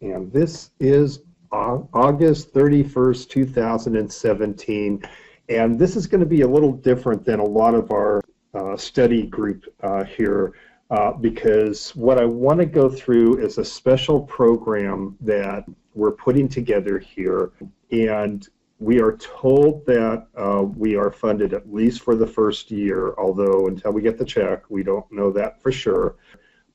And this is August 31st, 2017. And this is going to be a little different than a lot of our study group here because what I want to go through is a special program that we're putting together here. And we are told that we are funded at least for the first year, although until we get the check, we don't know that for sure.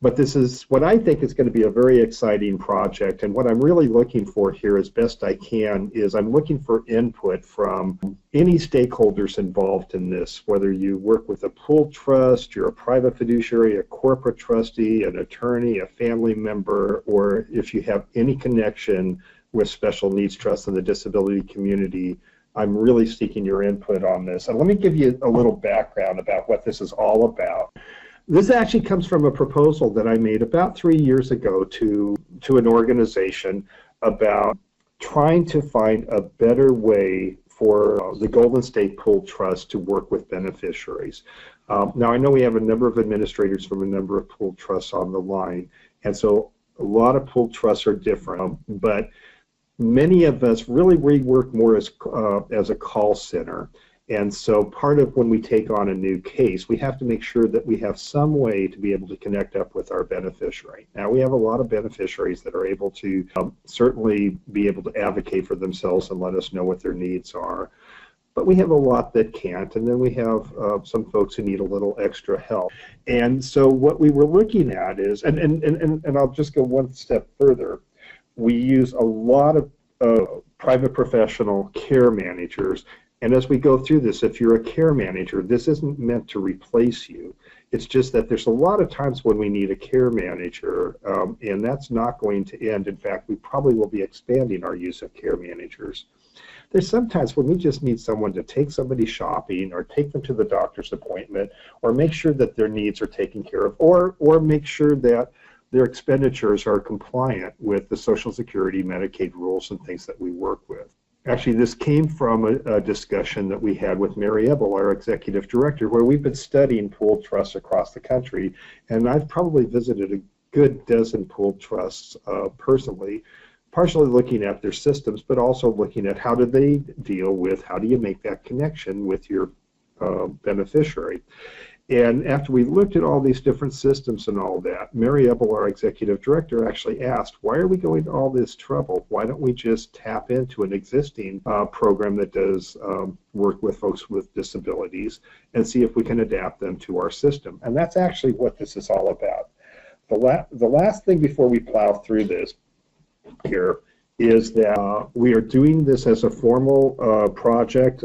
But this is what I think is going to be a very exciting project. And what I'm really looking for here as best I can is I'm looking for input from any stakeholders involved in this, whether you work with a pooled trust, you're a private fiduciary, a corporate trustee, an attorney, a family member, or if you have any connection with special needs trusts in the disability community. I'm really seeking your input on this. And let me give you a little background about what this is all about. This actually comes from a proposal that I made about 3 years ago to an organization about trying to find a better way for the Golden State Pooled Trust to work with beneficiaries. Now, I know we have a number of administrators from a number of pooled trusts on the line, and so a lot of pooled trusts are different, but many of us really work more as a call center. And so part of when we take on a new case, we have to make sure that we have some way to be able to connect up with our beneficiary. Now, we have a lot of beneficiaries that are able to certainly be able to advocate for themselves and let us know what their needs are. But we have a lot that can't, and then we have some folks who need a little extra help. And so what we were looking at is, and I'll just go one step further, we use a lot of private professional care managers. And as we go through this, if you're a care manager, this isn't meant to replace you. It's just that there's a lot of times when we need a care manager, and that's not going to end. In fact, we probably will be expanding our use of care managers. There's sometimes when we just need someone to take somebody shopping or take them to the doctor's appointment or make sure that their needs are taken care of or make sure that their expenditures are compliant with the Social Security, Medicaid rules and things that we work with. Actually, this came from a discussion that we had with Mary Ebel, our executive director, where we've been studying pooled trusts across the country, and I've probably visited a good dozen pooled trusts personally, partially looking at their systems, but also looking at how do they deal with, how do you make that connection with your beneficiary. And after we looked at all these different systems and all that, Mary Ebel, our executive director, actually asked, why are we going to all this trouble? Why don't we just tap into an existing program that does work with folks with disabilities and see if we can adapt them to our system? And that's actually what this is all about. The last thing before we plow through this here is that we are doing this as a formal project.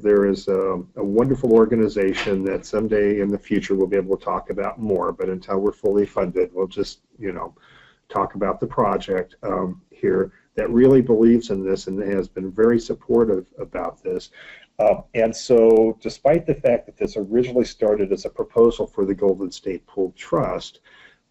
There is a wonderful organization that someday in the future we'll be able to talk about more, but until we're fully funded, we'll just, talk about the project here that really believes in this and has been very supportive about this. And so despite the fact that this originally started as a proposal for the Golden State Pooled Trust,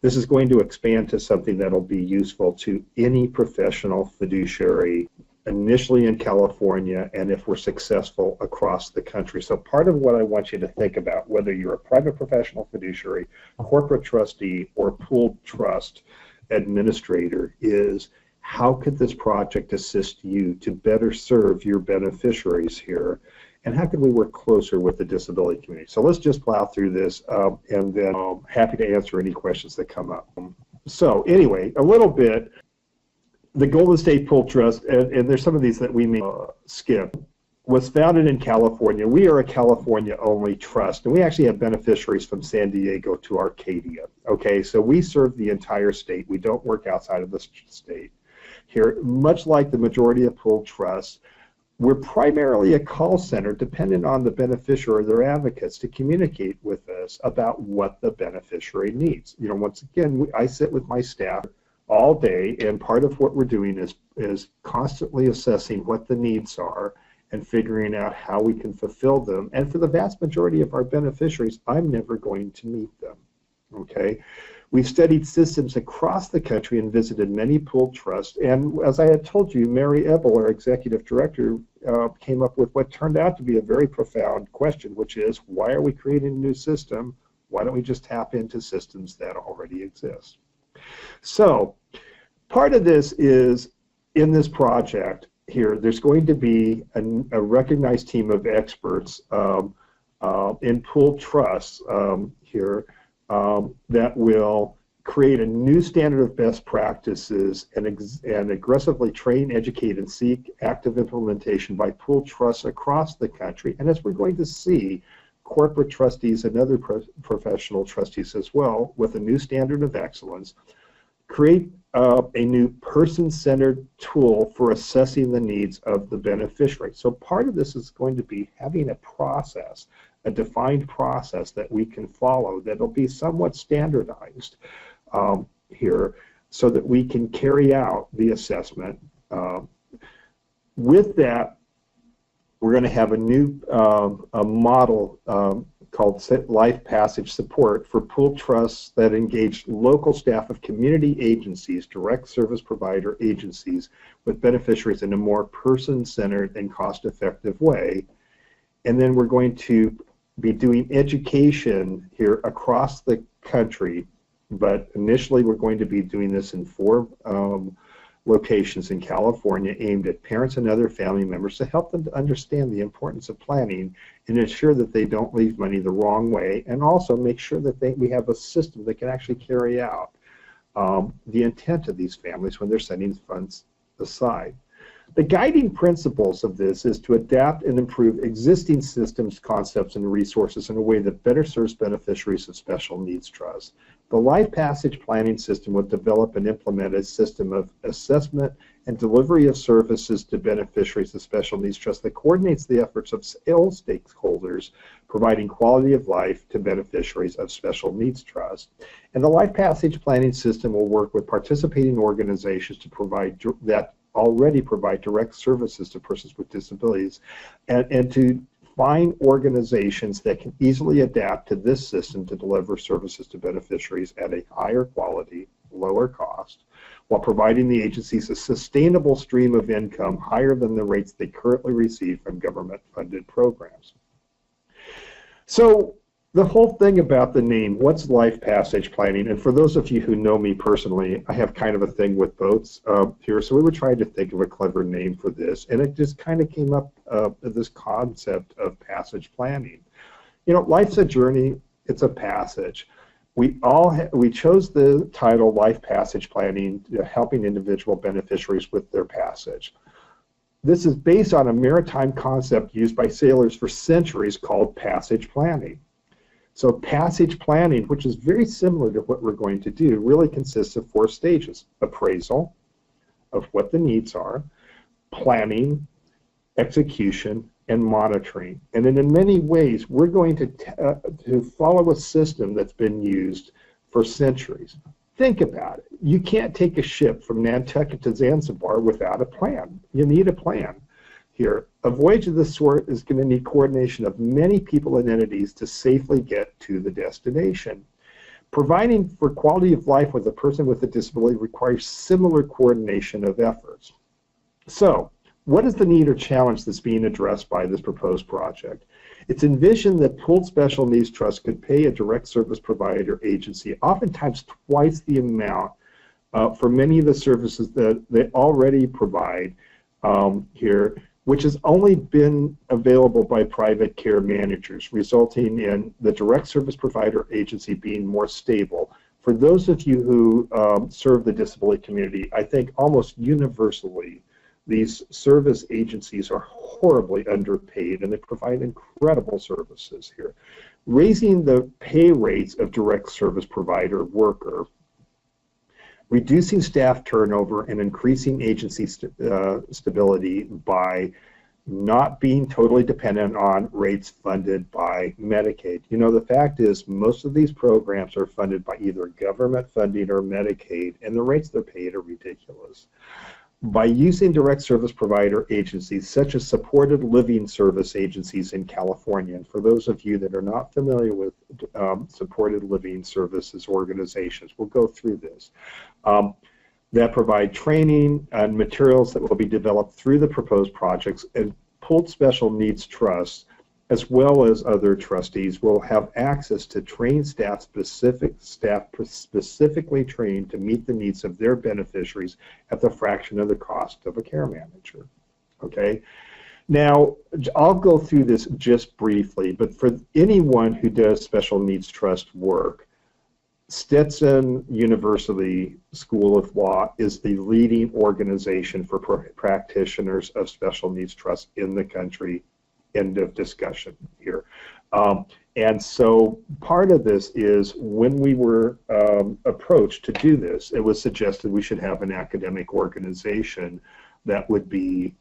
this is going to expand to something that'll be useful to any professional fiduciary, initially in California, and if we're successful, across the country. So part of what I want you to think about, whether you're a private professional fiduciary, corporate trustee, or pooled trust administrator, is how could this project assist you to better serve your beneficiaries here? And how can we work closer with the disability community? So let's just plow through this, and then I'm happy to answer any questions that come up. So anyway, a little bit, the Golden State Pooled Trust, and there's some of these that we may skip, was founded in California. We are a California-only trust, and we actually have beneficiaries from San Diego to Arcadia. Okay, so we serve the entire state. We don't work outside of the state. Here, much like the majority of pooled trusts, we're primarily a call center dependent on the beneficiary or their advocates to communicate with us about what the beneficiary needs. Once again, I sit with my staff all day, and part of what we're doing is constantly assessing what the needs are and figuring out how we can fulfill them. And for the vast majority of our beneficiaries, I'm never going to meet them, okay? We've studied systems across the country and visited many pooled trusts. And as I had told you, Mary Ebel, our executive director, came up with what turned out to be a very profound question, which is, why are we creating a new system? Why don't we just tap into systems that already exist? So Part of this is in this project here, there's going to be a recognized team of experts in pooled trusts here that will create a new standard of best practices and aggressively train, educate, and seek active implementation by pooled trusts across the country. And as we're going to see, corporate trustees and other professional trustees as well, with a new standard of excellence, create a new person-centered tool for assessing the needs of the beneficiary. So part of this is going to be having a process, a defined process that we can follow that'll be somewhat standardized here so that we can carry out the assessment. With that, we're going to have a new a model called Life Passage Support for pooled trusts that engage local staff of community agencies, direct service provider agencies, with beneficiaries in a more person-centered and cost-effective way. And then we're going to be doing education here across the country, but initially we're going to be doing this in 4 locations in California aimed at parents and other family members to help them to understand the importance of planning and ensure that they don't leave money the wrong way, and also make sure that we have a system that can actually carry out the intent of these families when they're setting funds aside. The guiding principles of this is to adapt and improve existing systems, concepts, and resources in a way that better serves beneficiaries of special needs trusts. The Life Passage Planning System will develop and implement a system of assessment and delivery of services to beneficiaries of special needs trusts that coordinates the efforts of all stakeholders, providing quality of life to beneficiaries of special needs trusts. And the Life Passage Planning System will work with participating organizations to provide that already provide direct services to persons with disabilities, and to find organizations that can easily adapt to this system to deliver services to beneficiaries at a higher quality, lower cost, while providing the agencies a sustainable stream of income higher than the rates they currently receive from government-funded programs. So the whole thing about the name, what's Life Passage Planning? And for those of you who know me personally, I have kind of a thing with boats here, so we were trying to think of a clever name for this, and it just kind of came up with this concept of passage planning. You know, life's a journey, it's a passage. We chose the title Life Passage Planning, helping individual beneficiaries with their passage. This is based on a maritime concept used by sailors for centuries called passage planning. So passage planning, which is very similar to what we're going to do, really consists of 4 stages: appraisal of what the needs are, planning, execution, and monitoring. And in many ways, we're going to follow a system that's been used for centuries. Think about it. You can't take a ship from Nantucket to Zanzibar without a plan. You need a plan. Here, a voyage of this sort is going to need coordination of many people and entities to safely get to the destination. Providing for quality of life with a person with a disability requires similar coordination of efforts. So, what is the need or challenge that's being addressed by this proposed project? It's envisioned that pooled special needs trusts could pay a direct service provider agency oftentimes twice the amount for many of the services that they already provide here, which has only been available by private care managers, resulting in the direct service provider agency being more stable. For those of you who serve the disability community, I think almost universally, these service agencies are horribly underpaid, and they provide incredible services here. Raising the pay rates of direct service provider worker, reducing staff turnover, and increasing agency stability by not being totally dependent on rates funded by Medicaid. You know, the fact is most of these programs are funded by either government funding or Medicaid, and the rates they're paid are ridiculous. By using direct service provider agencies such as supported living service agencies in California, and for those of you that are not familiar with supported living services organizations, we'll go through this, that provide training and materials that will be developed through the proposed projects, and pooled special needs trusts as well as other trustees, will have access to trained staff, specifically trained to meet the needs of their beneficiaries at the fraction of the cost of a care manager. Okay. Now, I'll go through this just briefly, but for anyone who does special needs trust work, Stetson University School of Law is the leading organization for practitioners of special needs trust in the country. End of discussion here. And so part of this is when we were approached to do this, it was suggested we should have an academic organization that would be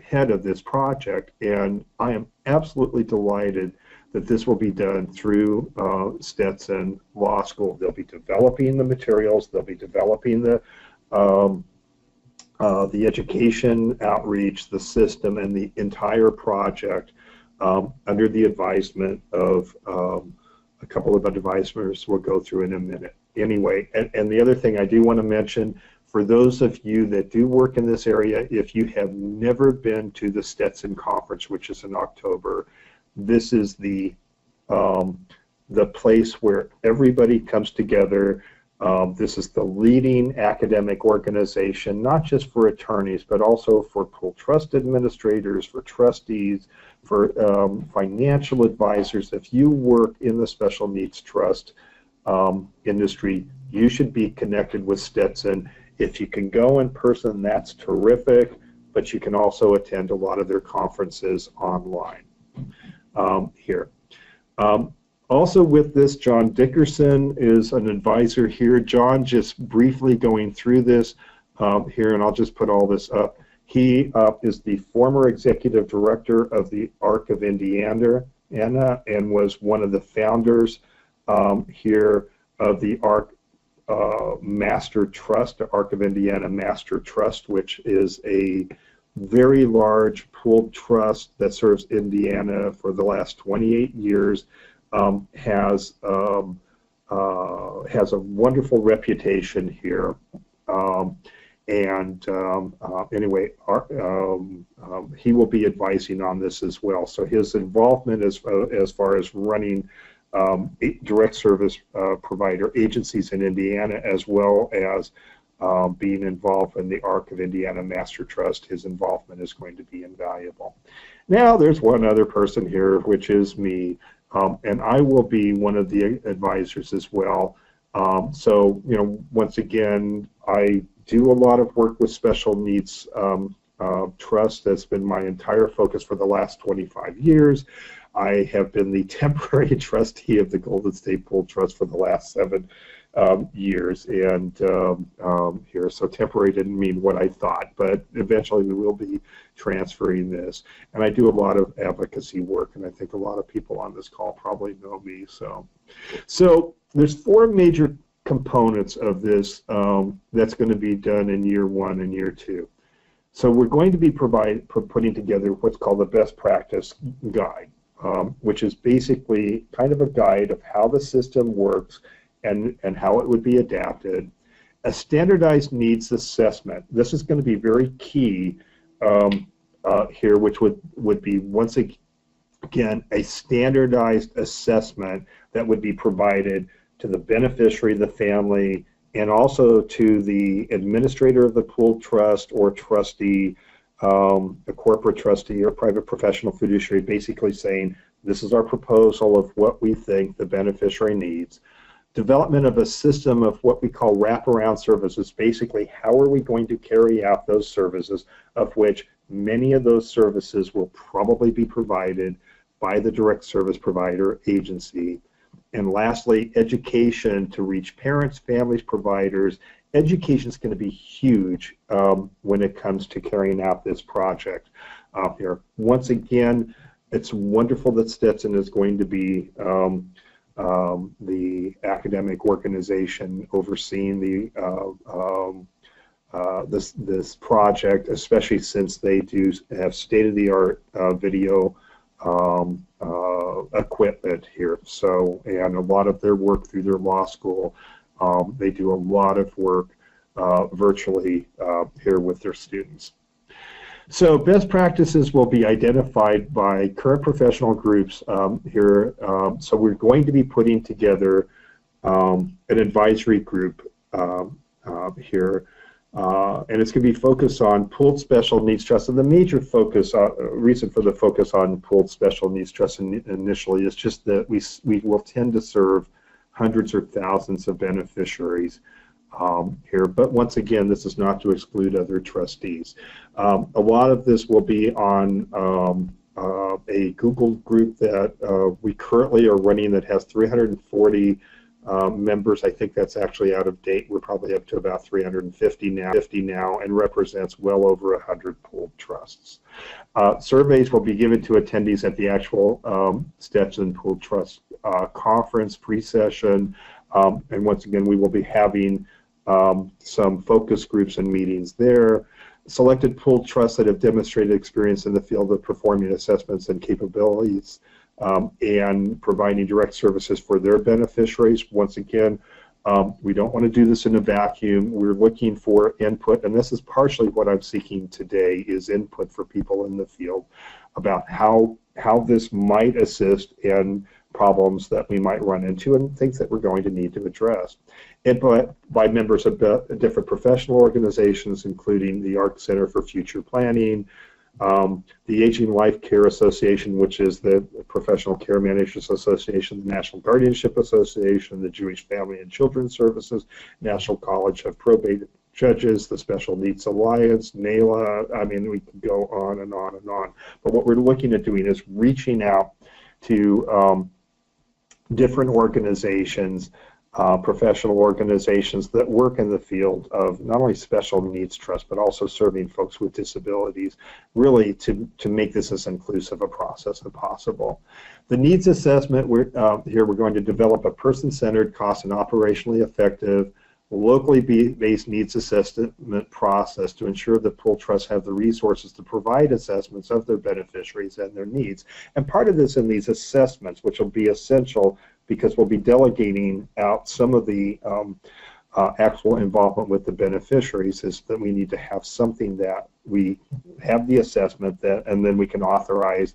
head of this project, and I am absolutely delighted that this will be done through Stetson Law School. They'll be developing the materials, they'll be developing the education outreach, the system, and the entire project under the advisement of a couple of advisors we'll go through in a minute. Anyway, and the other thing I do want to mention, for those of you that do work in this area, if you have never been to the Stetson Conference, which is in October, this is the place where everybody comes together. This is the leading academic organization, not just for attorneys, but also for pool trust administrators, for trustees, for financial advisors. If you work in the special needs trust industry, you should be connected with Stetson. If you can go in person, that's terrific, but you can also attend a lot of their conferences online here. Also with this, John Dickerson is an advisor here. John, just briefly going through this here, and I'll just put all this up. He is the former executive director of the Arc of Indiana and was one of the founders here of the Arc Master Trust, the Arc of Indiana Master Trust, which is a very large pooled trust that serves Indiana for the last 28 years. Has a wonderful reputation here, anyway, he will be advising on this as well. So his involvement as far as running direct service provider agencies in Indiana, as well as being involved in the Arc of Indiana Master Trust, his involvement is going to be invaluable. Now there's one other person here, which is me. And I will be one of the advisors as well. So, you know, once again, I do a lot of work with special needs trust. That's been my entire focus for the last 25 years. I have been the temporary trustee of the Golden State Pool Trust for the last 7 years. And here, so temporary didn't mean what I thought, but eventually we will be transferring this. And I do a lot of advocacy work, and I think a lot of people on this call probably know me. So there's 4 major components of this that's going to be done in year 1 and year 2. So we're going to be putting together what's called the best practice guide, which is basically kind of a guide of how the system works and how it would be adapted. A standardized needs assessment. This is going to be very key here, which would be, once again, a standardized assessment that would be provided to the beneficiary, the family, and also to the administrator of the pool trust or trustee, a corporate trustee or private professional fiduciary, basically saying, this is our proposal of what we think the beneficiary needs. Development of a system of what we call wraparound services, basically how are we going to carry out those services, of which many of those services will probably be provided by the direct service provider agency. And lastly, education to reach parents, families, providers. Education is going to be huge when it comes to carrying out this project here. Once again, it's wonderful that Stetson is going to be the academic organization overseeing this project, especially since they do have state-of-the-art video equipment here. So, and a lot of their work through their law school, they do a lot of work virtually here with their students. So best practices will be identified by current professional groups here. So we're going to be putting together an advisory group here, and it's going to be focused on pooled special needs trusts. And the major focus, reason for the focus on pooled special needs trusts initially is just that we will tend to serve hundreds or thousands of beneficiaries here. But once again, this is not to exclude other trustees. A lot of this will be on a Google group that we currently are running that has 340 members. I think that's actually out of date. We're probably up to about 350 now, and represents well over 100 pooled trusts. Surveys will be given to attendees at the actual Stetson Pooled Trust conference pre-session, and once again, we will be having some focus groups and meetings there. Selected pooled trusts that have demonstrated experience in the field of performing assessments and capabilities and providing direct services for their beneficiaries. Once again, we don't want to do this in a vacuum. We're looking for input, and this is partially what I'm seeking today, is input for people in the field about how this might assist in problems that we might run into and things that we're going to need to address. Input by members of different professional organizations, including the ARC Center for Future Planning, the Aging Life Care Association, which is the Professional Care Managers Association, the National Guardianship Association, the Jewish Family and Children's Services, National College of Probate Judges, the Special Needs Alliance, NALA. I mean, we can go on and on and on. But what we're looking at doing is reaching out to different organizations, professional organizations that work in the field of not only special needs trust, but also serving folks with disabilities, really to make this as inclusive a process as possible. The needs assessment, here we're going to develop a person-centered, cost and operationally effective, locally based needs assessment process to ensure that pooled trusts have the resources to provide assessments of their beneficiaries and their needs. And part of this in these assessments, which will be essential because we'll be delegating out some of the actual involvement with the beneficiaries, is that we need to have something that we have the assessment that, and then we can authorize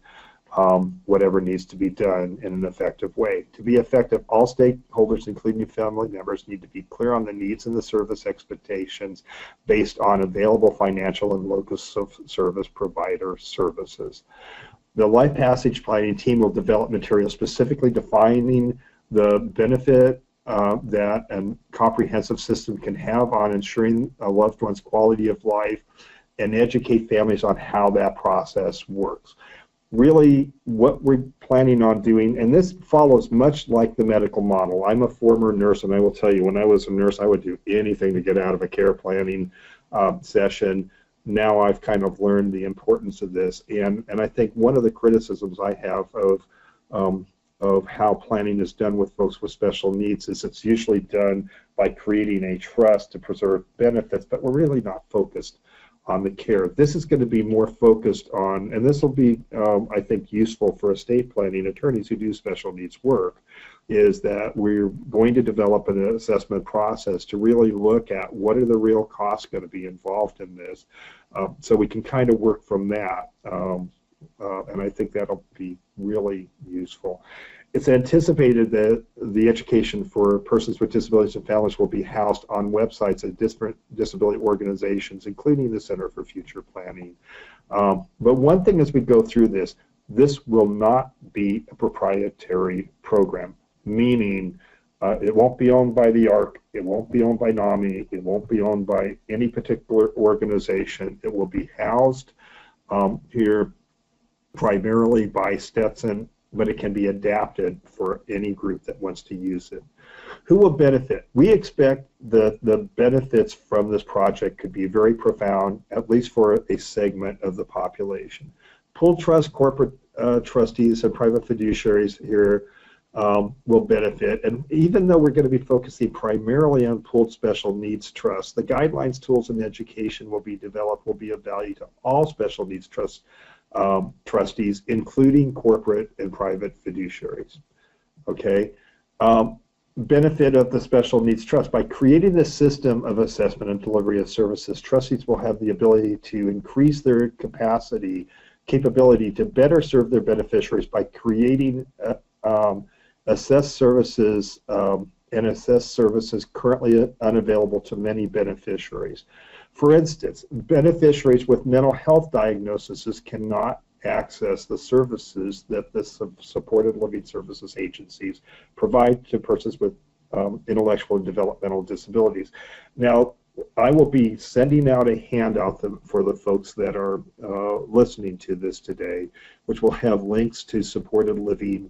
whatever needs to be done in an effective way. To be effective, all stakeholders, including family members, need to be clear on the needs and the service expectations based on available financial and locus of service provider services. The Life Passage Planning team will develop materials specifically defining the benefit that a comprehensive system can have on ensuring a loved one's quality of life, and educate families on how that process works. Really, what we're planning on doing, and this follows much like the medical model. I'm a former nurse, and I will tell you, when I was a nurse, I would do anything to get out of a care planning session. Now I've kind of learned the importance of this, and I think one of the criticisms I have of how planning is done with folks with special needs is it's usually done by creating a trust to preserve benefits, but we're really not focused on the care. This is going to be more focused on, and this will be, I think, useful for estate planning attorneys who do special needs work, is that we're going to develop an assessment process to really look at what are the real costs going to be involved in this, so we can kind of work from that, and I think that'll be really useful. It's anticipated that the education for persons with disabilities and families will be housed on websites of different disability organizations, including the Center for Future Planning. But one thing as we go through this will not be a proprietary program, meaning it won't be owned by the ARC, it won't be owned by NAMI, it won't be owned by any particular organization. It will be housed here primarily by Stetson, but it can be adapted for any group that wants to use it. Who will benefit? We expect the benefits from this project could be very profound, at least for a segment of the population. Pooled trust, corporate trustees, and private fiduciaries here will benefit. And even though we're going to be focusing primarily on pooled special needs trusts, the guidelines, tools, and education will be developed will be of value to all special needs trusts trustees, including corporate and private fiduciaries. Okay, benefit of the Special Needs Trust. By creating this system of assessment and delivery of services, trustees will have the ability to increase their capability to better serve their beneficiaries by creating assessed services and assess services currently unavailable to many beneficiaries. For instance, beneficiaries with mental health diagnoses cannot access the services that the supported living services agencies provide to persons with intellectual and developmental disabilities. Now, I will be sending out a handout for the folks that are listening to this today, which will have links to supported living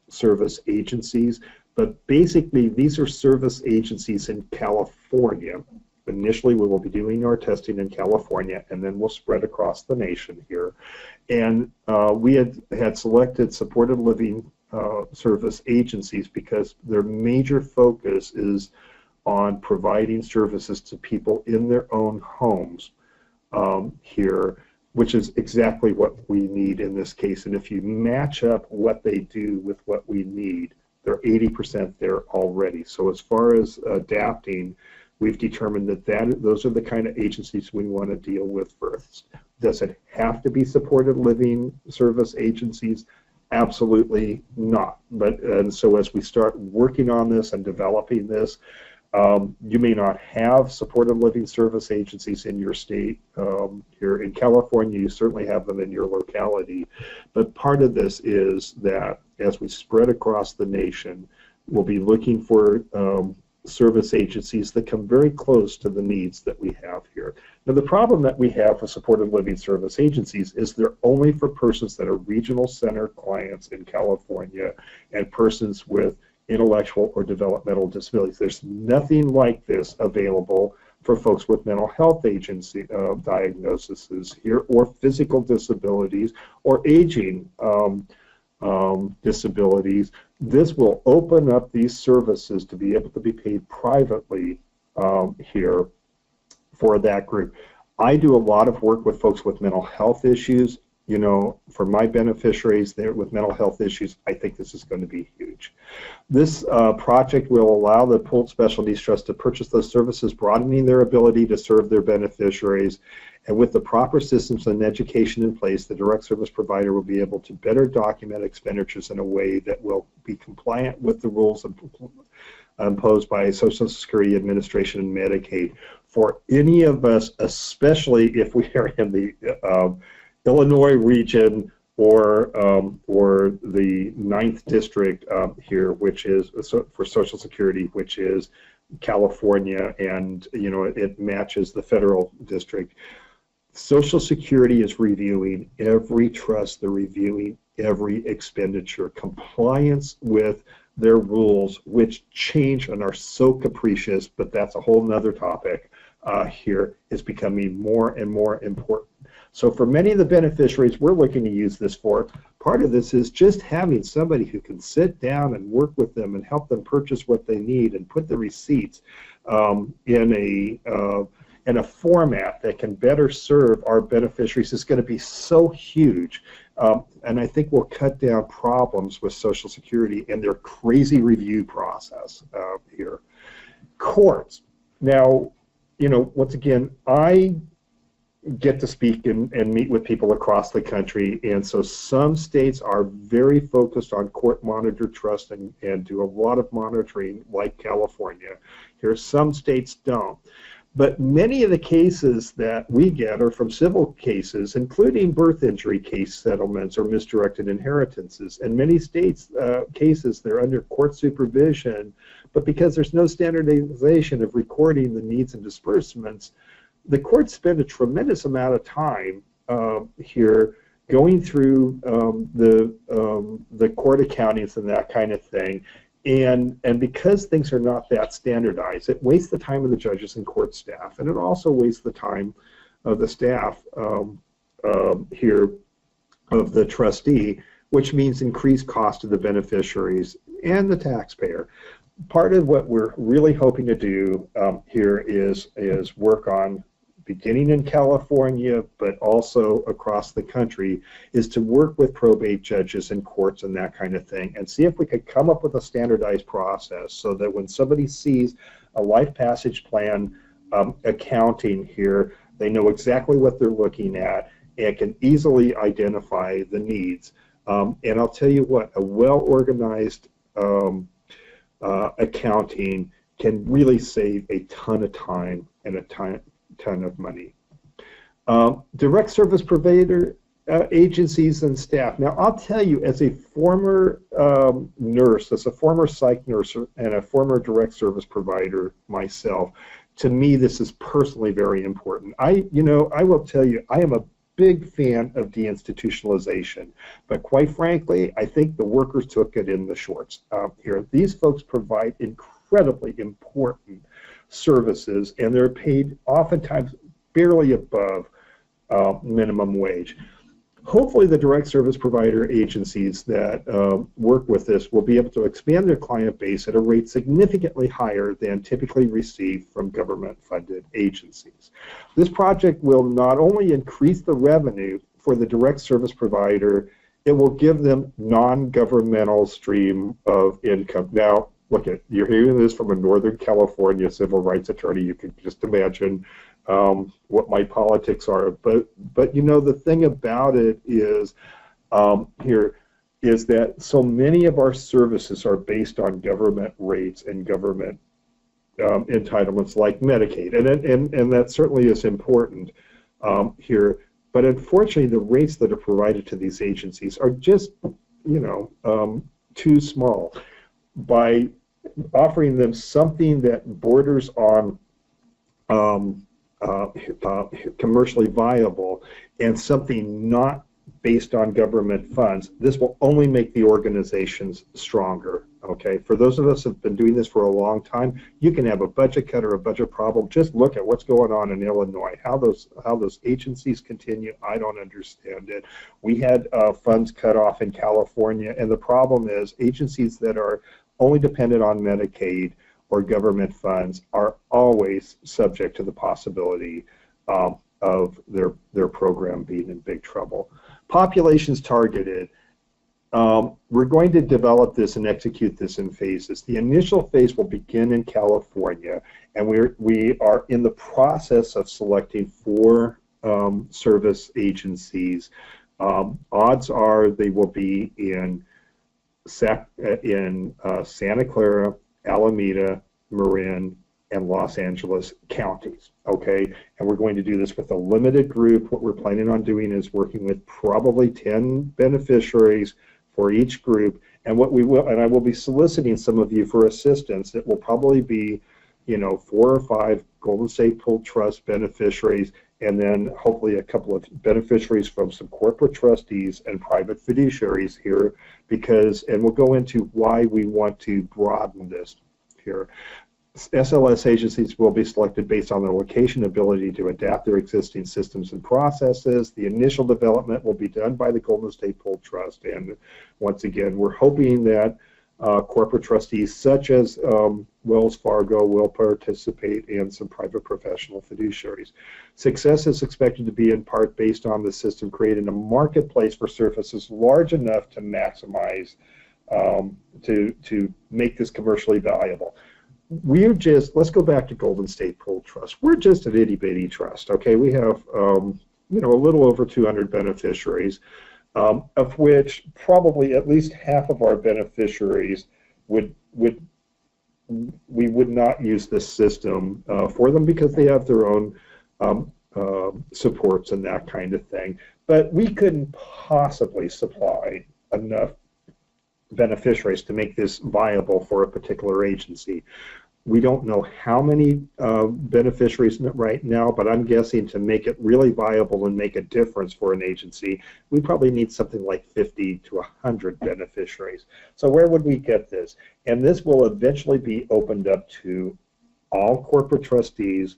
service agencies. But basically, these are service agencies in California. Initially, we will be doing our testing in California, and then we'll spread across the nation here. And we had selected supported living service agencies because their major focus is on providing services to people in their own homes here, which is exactly what we need in this case. And if you match up what they do with what we need, they're 80% there already. So as far as adapting, we've determined that those are the kind of agencies we want to deal with first. Does it have to be supported living service agencies? Absolutely not. And so as we start working on this and developing this, you may not have supported living service agencies in your state. Here in California, you certainly have them in your locality. But part of this is that as we spread across the nation, we'll be looking for service agencies that come very close to the needs that we have here. Now, the problem that we have with supported living service agencies is they're only for persons that are regional center clients in California and persons with intellectual or developmental disabilities. There's nothing like this available for folks with mental health agency diagnoses here, or physical disabilities, or aging disabilities. This will open up these services to be able to be paid privately here for that group. I do a lot of work with folks with mental health issues. You know, for my beneficiaries there with mental health issues, I think this is going to be huge. This project will allow the Pooled Special Needs Trust to purchase those services, broadening their ability to serve their beneficiaries. And with the proper systems and education in place, the direct service provider will be able to better document expenditures in a way that will be compliant with the rules imposed by Social Security Administration and Medicaid. For any of us, especially if we are in the Illinois region or the 9th district here, which is for Social Security, which is California, and you know it matches the federal district. Social Security is reviewing every trust. They're reviewing every expenditure. Compliance with their rules, which change and are so capricious, but that's a whole nother topic here, is becoming more and more important. So for many of the beneficiaries we're looking to use this for, part of this is just having somebody who can sit down and work with them and help them purchase what they need and put the receipts in a format that can better serve our beneficiaries is going to be so huge. And I think we'll cut down problems with Social Security and their crazy review process here. Courts. Now, you know, once again, I get to speak and meet with people across the country, and so some states are very focused on court monitor trust and do a lot of monitoring, like California. Here, some states don't. But many of the cases that we get are from civil cases, including birth injury case settlements or misdirected inheritances. In many states' cases, they're under court supervision, but because there's no standardization of recording the needs and disbursements, the courts spend a tremendous amount of time here going through the court accountings and that kind of thing. And because things are not that standardized, it wastes the time of the judges and court staff, and it also wastes the time of the staff here of the trustee, which means increased cost to the beneficiaries and the taxpayer. Part of what we're really hoping to do here is work on beginning in California, but also across the country, is to work with probate judges and courts and that kind of thing, and see if we could come up with a standardized process so that when somebody sees a life passage plan accounting here, they know exactly what they're looking at and can easily identify the needs. And I'll tell you what, a well-organized accounting can really save a ton of time and a ton of money. Direct service provider agencies and staff. Now, I'll tell you, as a former nurse, as a former psych nurse and a former direct service provider myself, to me, this is personally very important. I will tell you, I am a big fan of deinstitutionalization, but quite frankly, I think the workers took it in the shorts here. These folks provide incredibly important services, and they're paid oftentimes barely above minimum wage. Hopefully the direct service provider agencies that work with this will be able to expand their client base at a rate significantly higher than typically received from government-funded agencies. This project will not only increase the revenue for the direct service provider, it will give them non-governmental stream of income. Now, look, you're hearing this from a Northern California civil rights attorney. You can just imagine what my politics are, but you know, the thing about it is here is that so many of our services are based on government rates and government entitlements like Medicaid, and that certainly is important here. But unfortunately, the rates that are provided to these agencies are just, you know, too small. By offering them something that borders on commercially viable and something not based on government funds, this will only make the organizations stronger. Okay, for those of us who have been doing this for a long time, you can have a budget cut or a budget problem. Just look at what's going on in Illinois. How those agencies continue, I don't understand it. We had funds cut off in California, and the problem is agencies that are only dependent on Medicaid or government funds are always subject to the possibility of their program being in big trouble. Populations targeted. We're going to develop this and execute this in phases. The initial phase will begin in California, and we are in the process of selecting 4 service agencies. Odds are they will be in Santa Clara, Alameda, Marin, and Los Angeles counties, okay? And we're going to do this with a limited group. What we're planning on doing is working with probably 10 beneficiaries for each group, and I will be soliciting some of you for assistance. It will probably be, you know, 4 or 5 Golden State Pool Trust beneficiaries, and then hopefully a couple of beneficiaries from some corporate trustees and private fiduciaries here, and we'll go into why we want to broaden this here. SLS agencies will be selected based on their location, ability to adapt their existing systems and processes. The initial development will be done by the Golden State Pool Trust, and once again, we're hoping that corporate trustees such as Wells Fargo will participate, and some private professional fiduciaries. Success is expected to be in part based on the system creating a marketplace for services large enough to maximize, to make this commercially valuable. Let's go back to Golden State Pool Trust. We're just an itty bitty trust, okay? We have, you know, a little over 200 beneficiaries, of which probably at least half of our beneficiaries we would not use this system for them because they have their own supports and that kind of thing. But we couldn't possibly supply enough beneficiaries to make this viable for a particular agency. We don't know how many beneficiaries right now, but I'm guessing to make it really viable and make a difference for an agency, we probably need something like 50 to 100 beneficiaries. So where would we get this? And this will eventually be opened up to all corporate trustees,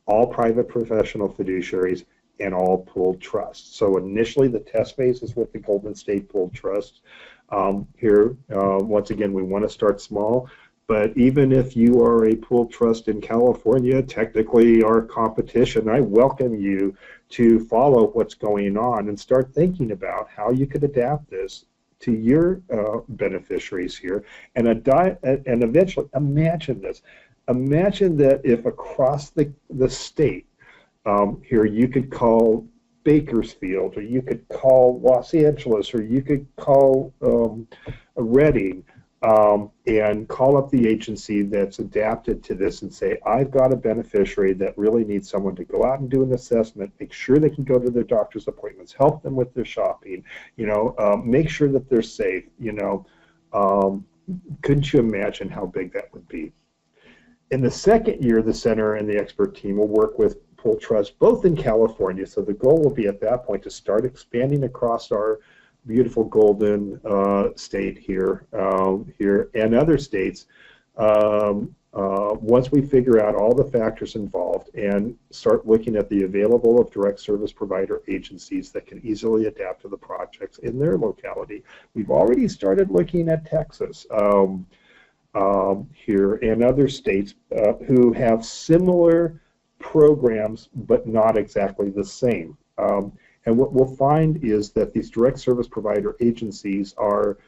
all private professional fiduciaries, and all pooled trusts. So initially the test phase is with the Golden State Pool Trust. Once again, we want to start small, But even if you are a pool trust in California, technically our competition, I welcome you to follow what's going on and start thinking about how you could adapt this to your beneficiaries here, and eventually imagine this. Imagine that if across the state here you could call Bakersfield, or you could call Los Angeles, or you could call Reading, and call up the agency that's adapted to this and say, I've got a beneficiary that really needs someone to go out and do an assessment, make sure they can go to their doctor's appointments, help them with their shopping, make sure that they're safe, couldn't you imagine how big that would be? In the second year, the center and the expert team will work with Pool Trust both in California, so the goal will be at that point to start expanding across our beautiful golden state here and other states once we figure out all the factors involved and start looking at the available of direct service provider agencies that can easily adapt to the projects in their locality. We've already started looking at Texas here and other states who have similar programs but not exactly the same. And what we'll find is that these direct service provider agencies are,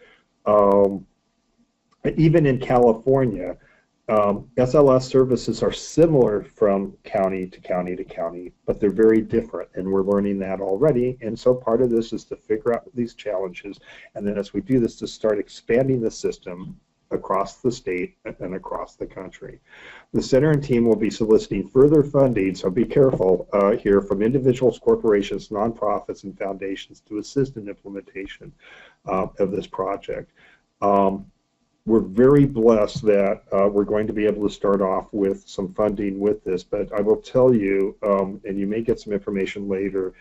even in California, SLS services are similar from county to county to county, but they're very different, and we're learning that already. And so part of this is to figure out these challenges, and then as we do this, to start expanding the system across the state and across the country. The center and team will be soliciting further funding, so be careful here, from individuals, corporations, nonprofits, and foundations to assist in implementation of this project. We're very blessed that we're going to be able to start off with some funding with this, but I will tell you, and you may get some information later,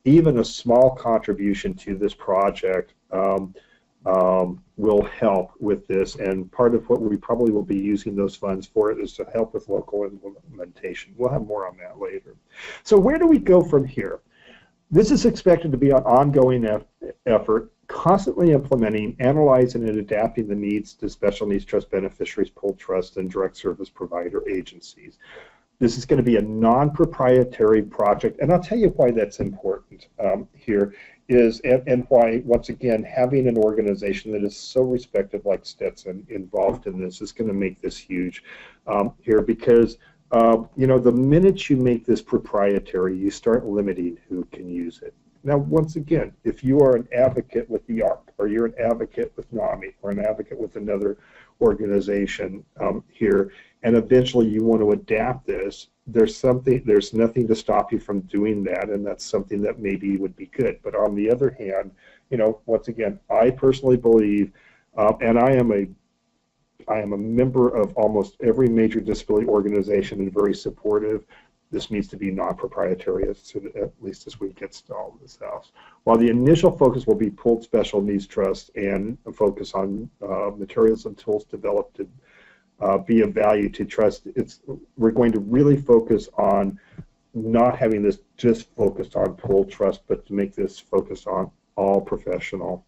even a small contribution to this project will help with this, and part of what we probably will be using those funds for is to help with local implementation. We'll have more on that later. So where do we go from here? This is expected to be an ongoing effort, constantly implementing, analyzing, and adapting the needs to special needs trust beneficiaries, pool trusts, and direct service provider agencies. This is going to be a non-proprietary project, and I'll tell you why that's important here is, and why, once again, having an organization that is so respected like Stetson involved in this is going to make this huge here, because the minute you make this proprietary, you start limiting who can use it. Now, once again, if you are an advocate with the ARC, or you're an advocate with NAMI, or an advocate with another organization here, and eventually you want to adapt this, there's nothing to stop you from doing that, and that's something that maybe would be good. But on the other hand, once again, I personally believe, and I am a member of almost every major disability organization and very supportive. This needs to be non-proprietary, at least as we get stalled in this house. While the initial focus will be pooled special needs trust and a focus on materials and tools developed to be of value to trust, we're going to really focus on not having this just focused on pooled trust, but to make this focused on all professional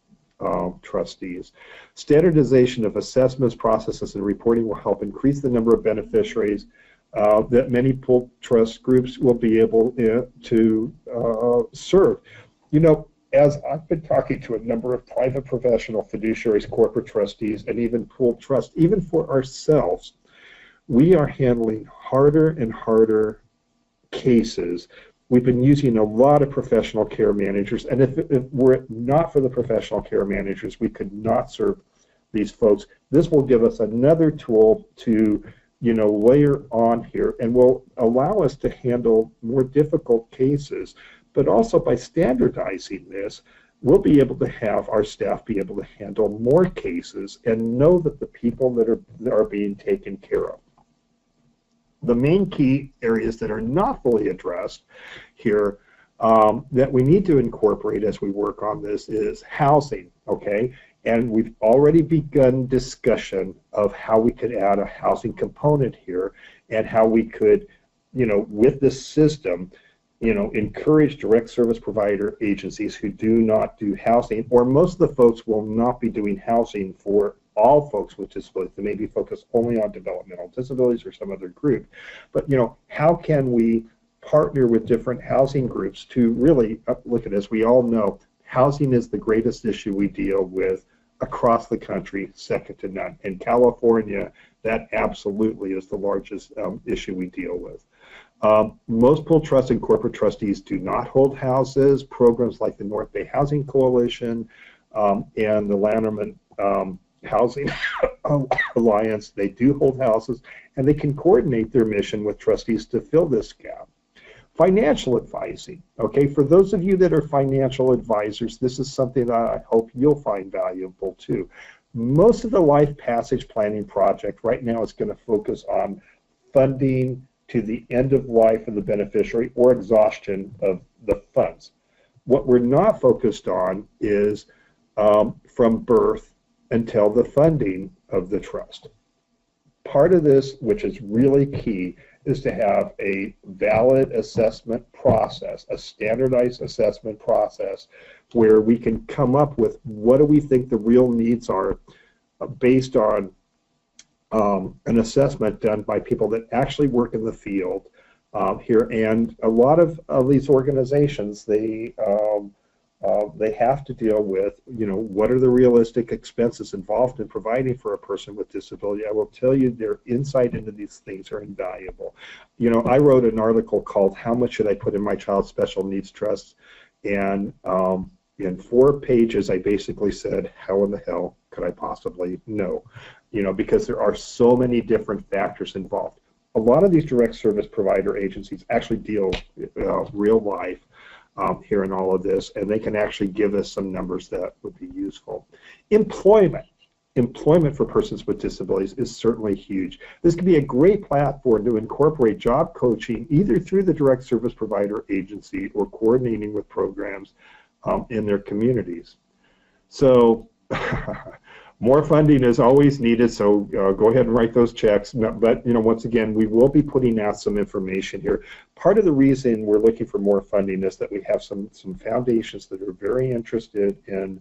trustees. Standardization of assessments, processes, and reporting will help increase the number of beneficiaries that many pooled trust groups will be able to serve. As I've been talking to a number of private professional fiduciaries, corporate trustees, and even pooled trusts, even for ourselves, we are handling harder and harder cases. We've been using a lot of professional care managers, and if were it not for the professional care managers, we could not serve these folks. This will give us another tool to layer on here, and will allow us to handle more difficult cases. But also, by standardizing this, we'll be able to have our staff be able to handle more cases and know that the people that are being taken care of. The main key areas that are not fully addressed here that we need to incorporate as we work on this is housing, okay? And we've already begun discussion of how we could add a housing component here, and how we could, with this system, encourage direct service provider agencies who do not do housing, or most of the folks will not be doing housing for all folks with disabilities. They may be focused only on developmental disabilities or some other group. But, how can we partner with different housing groups to really look at, as we all know, housing is the greatest issue we deal with across the country, second to none. In California, that absolutely is the largest issue we deal with. Most pool trusts and corporate trustees do not hold houses. Programs like the North Bay Housing Coalition and the Lanterman Housing Alliance, they do hold houses, and they can coordinate their mission with trustees to fill this gap. Financial advising, okay, for those of you that are financial advisors, this is something that I hope you'll find valuable too. Most of the life passage planning project right now is going to focus on funding to the end of life of the beneficiary or exhaustion of the funds. What we're not focused on is from birth until the funding of the trust. Part of this, which is really key, is to have a valid assessment process, a standardized assessment process, where we can come up with what do we think the real needs are based on an assessment done by people that actually work in the field here. And a lot of these organizations, they have to deal with, what are the realistic expenses involved in providing for a person with disability. I will tell you, their insight into these things are invaluable. I wrote an article called "How Much Should I Put in My Child's Special Needs Trust?" And in 4 pages, I basically said, how in the hell could I possibly know? Because there are so many different factors involved. A lot of these direct service provider agencies actually deal real life here in all of this, and they can actually give us some numbers that would be useful. Employment for persons with disabilities is certainly huge. This could be a great platform to incorporate job coaching either through the direct service provider agency or coordinating with programs in their communities. So more funding is always needed, so go ahead and write those checks. But once again, we will be putting out some information here. Part of the reason we're looking for more funding is that we have some foundations that are very interested in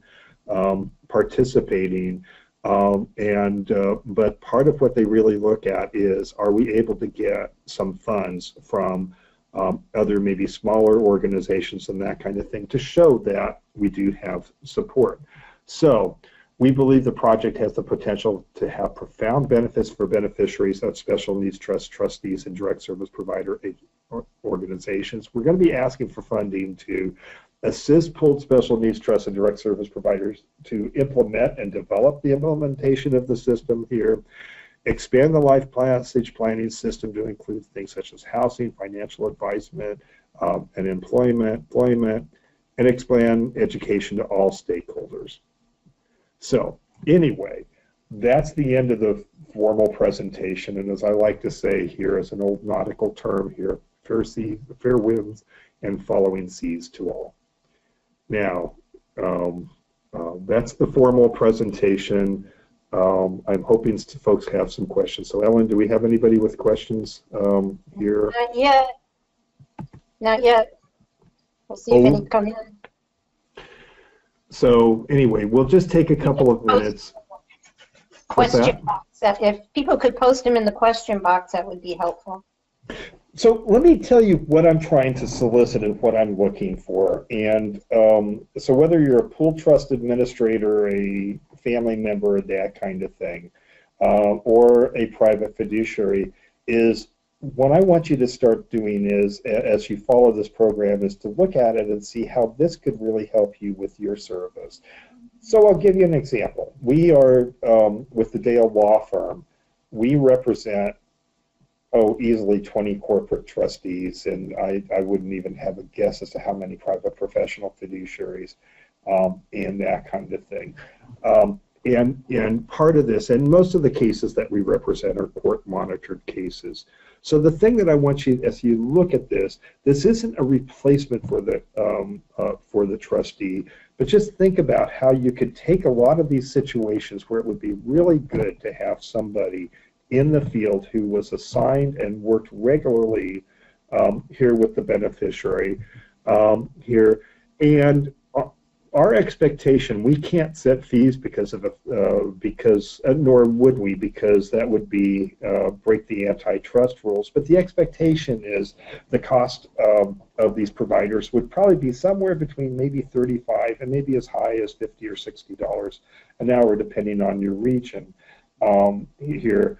participating, but part of what they really look at is, are we able to get some funds from other maybe smaller organizations and that kind of thing to show that we do have support. So we believe the project has the potential to have profound benefits for beneficiaries of special needs trust trustees and direct service provider organizations. We're going to be asking for funding to assist pooled special needs trusts and direct service providers to implement and develop the implementation of the system here, expand the life passage planning system to include things such as housing, financial advisement, and employment, and expand education to all stakeholders. So anyway, that's the end of the formal presentation, and as I like to say here, as an old nautical term here, fair winds and following seas to all. Now, that's the formal presentation. I'm hoping folks have some questions. So Ellen, do we have anybody with questions here? Not yet. Not yet. We'll see if any come in. So anyway, we'll just take a couple of minutes. Question box. If people could post them in the question box, that would be helpful. So let me tell you what I'm trying to solicit and what I'm looking for. And so whether you're a pool trust administrator, a family member, that kind of thing, or a private fiduciary, is what I want you to start doing is, as you follow this program, is to look at it and see how this could really help you with your service. So I'll give you an example. We are, with the Dale Law Firm, we represent, easily 20 corporate trustees, and I wouldn't even have a guess as to how many private professional fiduciaries and that kind of thing. And part of this, and most of the cases that we represent are court-monitored cases. So the thing that I want you, as you look at this isn't a replacement for the trustee, but just think about how you could take a lot of these situations where it would be really good to have somebody in the field who was assigned and worked regularly here with the beneficiary here, and our expectation, we can't set fees because of nor would we, because that would be break the antitrust rules. But the expectation is the cost of these providers would probably be somewhere between maybe $35 and maybe as high as $50 or $60 an hour, depending on your region. Here,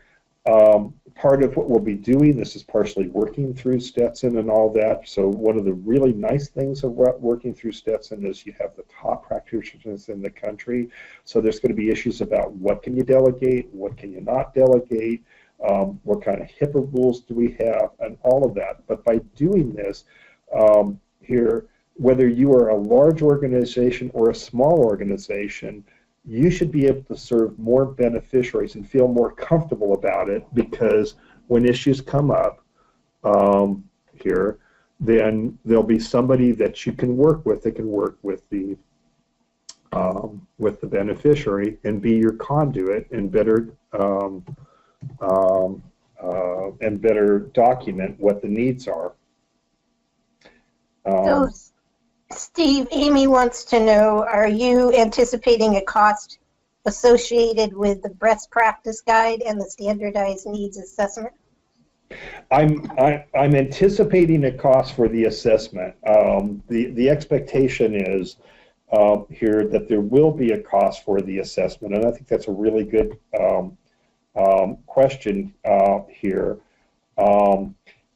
part of what we'll be doing, this is partially working through Stetson and all that. So one of the really nice things of working through Stetson is you have the top practitioners in the country. So there's going to be issues about what can you delegate, what can you not delegate, what kind of HIPAA rules do we have, and all of that. But by doing this here, whether you are a large organization or a small organization, you should be able to serve more beneficiaries and feel more comfortable about it, because when issues come up here, then there'll be somebody that you can work with that can work with the beneficiary and be your conduit and better document what the needs are. So, Steve, Amy wants to know, are you anticipating a cost associated with the best practice guide and the standardized needs assessment? I'm anticipating a cost for the assessment. The expectation is here that there will be a cost for the assessment, and I think that's a really good question here.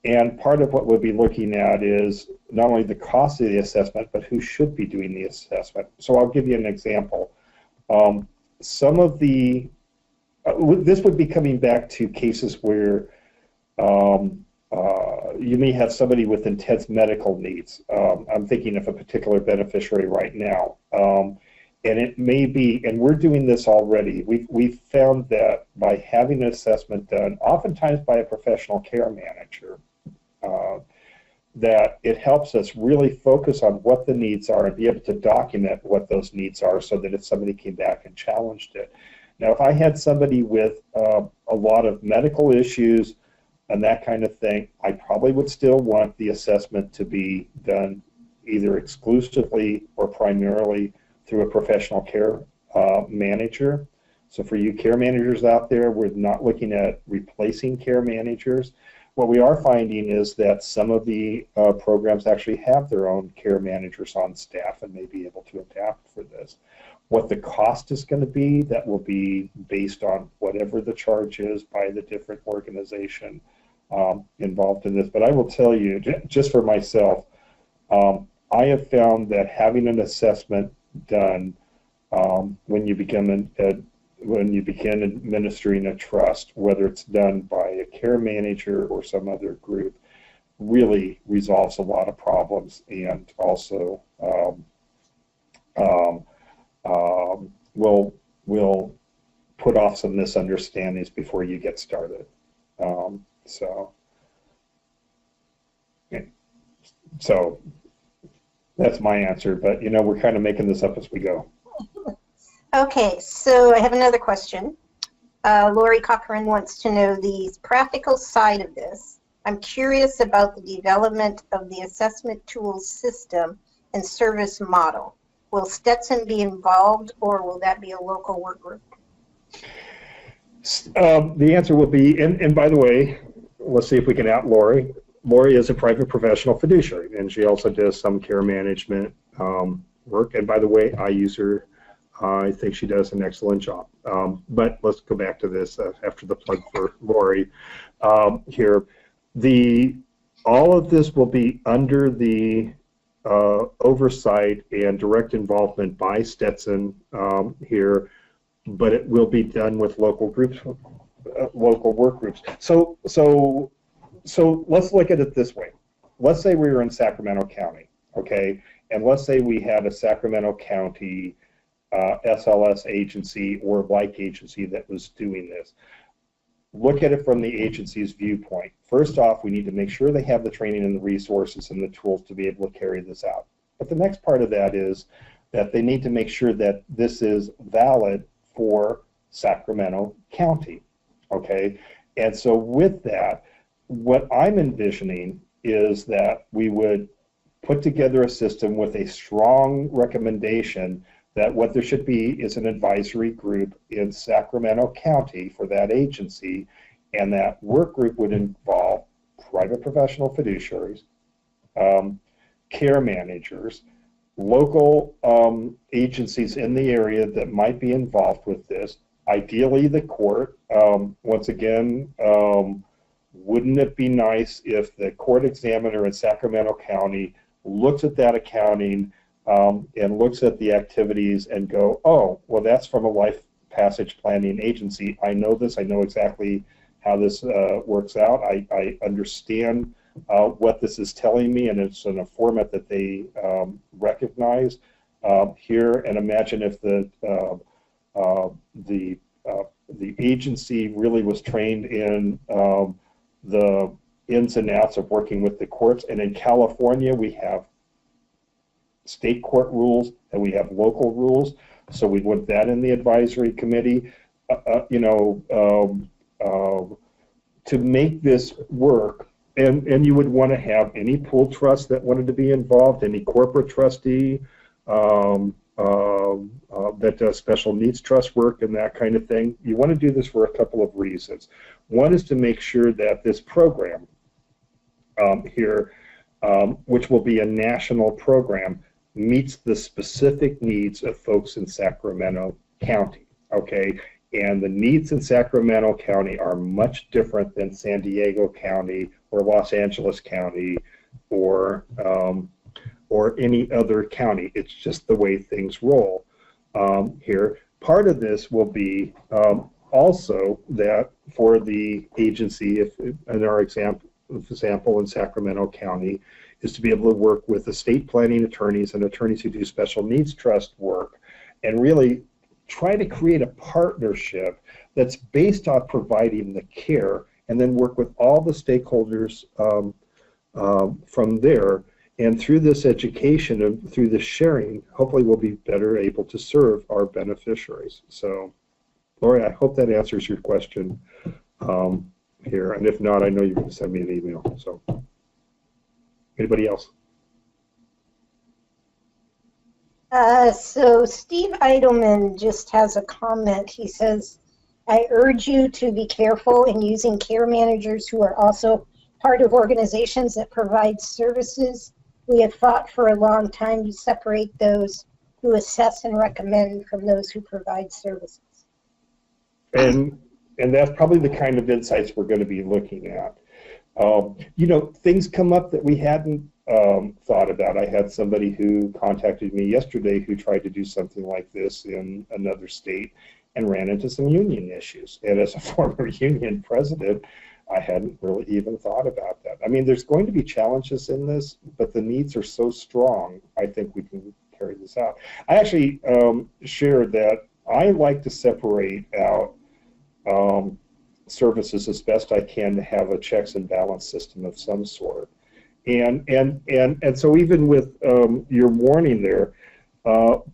And part of what we'll be looking at is not only the cost of the assessment, but who should be doing the assessment. So I'll give you an example. Some of the, this would be coming back to cases where you may have somebody with intense medical needs. I'm thinking of a particular beneficiary right now. And it may be, and we're doing this already, we've found that by having an assessment done, oftentimes by a professional care manager, that it helps us really focus on what the needs are and be able to document what those needs are, so that if somebody came back and challenged it. Now, if I had somebody with a lot of medical issues and that kind of thing, I probably would still want the assessment to be done either exclusively or primarily through a professional care manager. So for you care managers out there, we're not looking at replacing care managers. What we are finding is that some of the programs actually have their own care managers on staff and may be able to adapt for this. What the cost is going to be, that will be based on whatever the charge is by the different organization involved in this. But I will tell you, just for myself, I have found that having an assessment done when you begin administering a trust, whether it's done by a care manager or some other group, really resolves a lot of problems, and also will put off some misunderstandings before you get started. So that's my answer, but you know, we're kind of making this up as we go. Okay, so I have another question. Lori Cochran wants to know the practical side of this. I'm curious about the development of the assessment tools system and service model. Will Stetson be involved, or will that be a local work group? The answer will be, and by the way, let's see if we can out Lori. Lori is a private professional fiduciary, and she also does some care management work. And by the way, I use her. I think she does an excellent job. But let's go back to this after the plug for Lori here. All of this will be under the oversight and direct involvement by Stetson here, but it will be done with local groups, local work groups. So let's look at it this way. Let's say we were in Sacramento County, okay, and let's say we had a Sacramento County SLS agency or like agency that was doing this. Look at it from the agency's viewpoint. First off, we need to make sure they have the training and the resources and the tools to be able to carry this out. But the next part of that is that they need to make sure that this is valid for Sacramento County, okay? And so with that, what I'm envisioning is that we would put together a system with a strong recommendation that what there should be is an advisory group in Sacramento County for that agency, and that work group would involve private professional fiduciaries, care managers, local agencies in the area that might be involved with this, ideally the court. Once again, wouldn't it be nice if the court examiner in Sacramento County looks at that accounting and looks at the activities and go, oh, well, that's from a life passage planning agency. I know this. I know exactly how this works out. I understand what this is telling me, and it's in a format that they recognize here. And imagine if the agency really was trained in the ins and outs of working with the courts. And in California, we have state court rules and we have local rules. So we want that in the advisory committee. To make this work, and you would want to have any pool trust that wanted to be involved, any corporate trustee that does special needs trust work and that kind of thing. You want to do this for a couple of reasons. One is to make sure that this program here, which will be a national program, meets the specific needs of folks in Sacramento County, okay? And the needs in Sacramento County are much different than San Diego County or Los Angeles County or any other county. It's just the way things roll here. Part of this will be also that for the agency, if in our example in Sacramento County, is to be able to work with estate planning attorneys and attorneys who do special needs trust work and really try to create a partnership that's based on providing the care, and then work with all the stakeholders from there. And through this education and through this sharing, hopefully we'll be better able to serve our beneficiaries. So, Lori, I hope that answers your question here. And if not, I know you're going to send me an email. So, anybody else? So Steve Eidelman just has a comment. He says, I urge you to be careful in using care managers who are also part of organizations that provide services. We have fought for a long time to separate those who assess and recommend from those who provide services. And that's probably the kind of insights we're going to be looking at. Things come up that we hadn't thought about. I had somebody who contacted me yesterday who tried to do something like this in another state and ran into some union issues. And as a former union president, I hadn't really even thought about that. I mean, there's going to be challenges in this, but the needs are so strong, I think we can carry this out. I actually shared that I like to separate out services as best I can to have a checks and balance system of some sort. And so even with your warning there,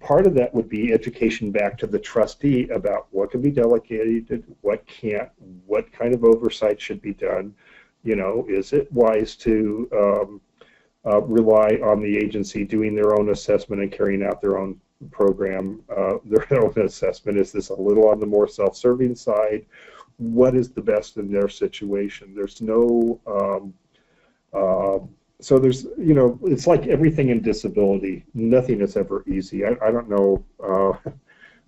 part of that would be education back to the trustee about what can be delegated, what can't, what kind of oversight should be done. Is it wise to rely on the agency doing their own assessment and carrying out their own program, their own assessment? Is this a little on the more self-serving side? What is the best in their situation? There's no so there's, it's like everything in disability. Nothing is ever easy. I don't know.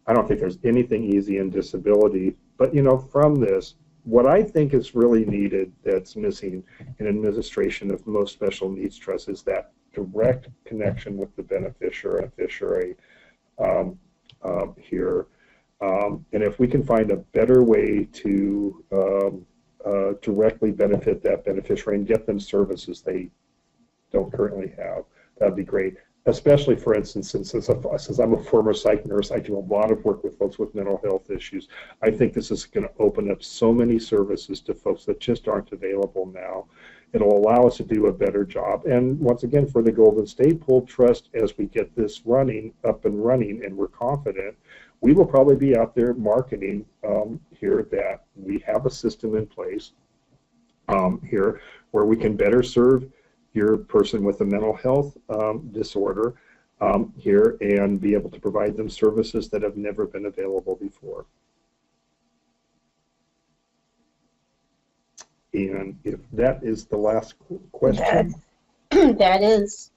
I don't think there's anything easy in disability. But, from this, what I think is really needed that's missing in administration of most special needs trusts is that direct connection with the beneficiary here. And if we can find a better way to directly benefit that beneficiary and get them services they don't currently have, that'd be great. Especially, for instance, since I'm a former psych nurse, I do a lot of work with folks with mental health issues. I think this is going to open up so many services to folks that just aren't available now. It'll allow us to do a better job. And once again, for the Golden State Pool Trust, as we get this up and running, and we're confident, we will probably be out there marketing here that we have a system in place here where we can better serve your person with a mental health disorder here and be able to provide them services that have never been available before. And if that is the last question. That is.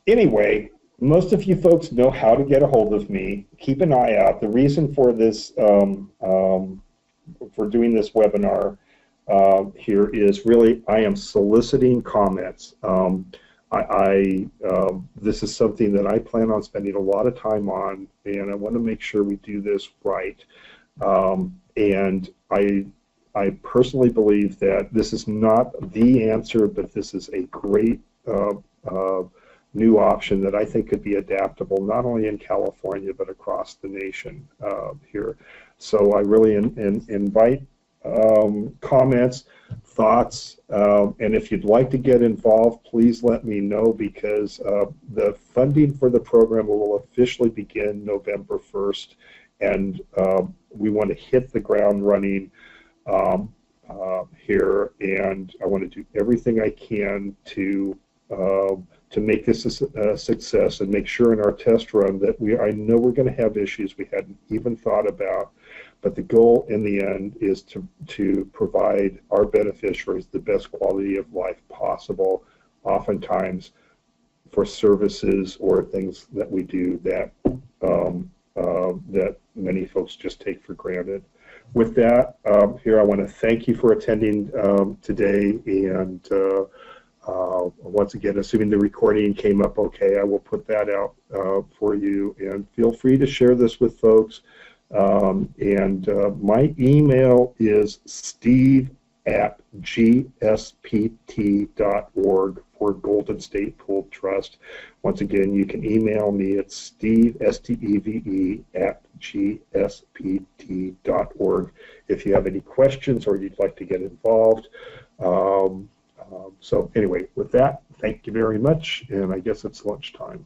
Anyway, most of you folks know how to get a hold of me. Keep an eye out. The reason for this, for doing this webinar here is really I am soliciting comments. This is something that I plan on spending a lot of time on, and I want to make sure we do this right. And I personally believe that this is not the answer, but this is a great new option that I think could be adaptable not only in California but across the nation here. So I really invite comments, thoughts, and if you'd like to get involved, please let me know, because the funding for the program will officially begin November 1st, and we want to hit the ground running here, and I want to do everything I can to make this a success and make sure in our test run that I know we're going to have issues we hadn't even thought about, but the goal in the end is to provide our beneficiaries the best quality of life possible, oftentimes for services or things that we do that that many folks just take for granted. With that, here I want to thank you for attending today, and once again, assuming the recording came up okay, I will put that out for you, and feel free to share this with folks. My email is steve@gspt.org for Golden State Pool Trust. Once again, you can email me at steve, S-T-E-V-E, @gspt.org if you have any questions or you'd like to get involved. So anyway, with that, thank you very much, and I guess it's lunchtime.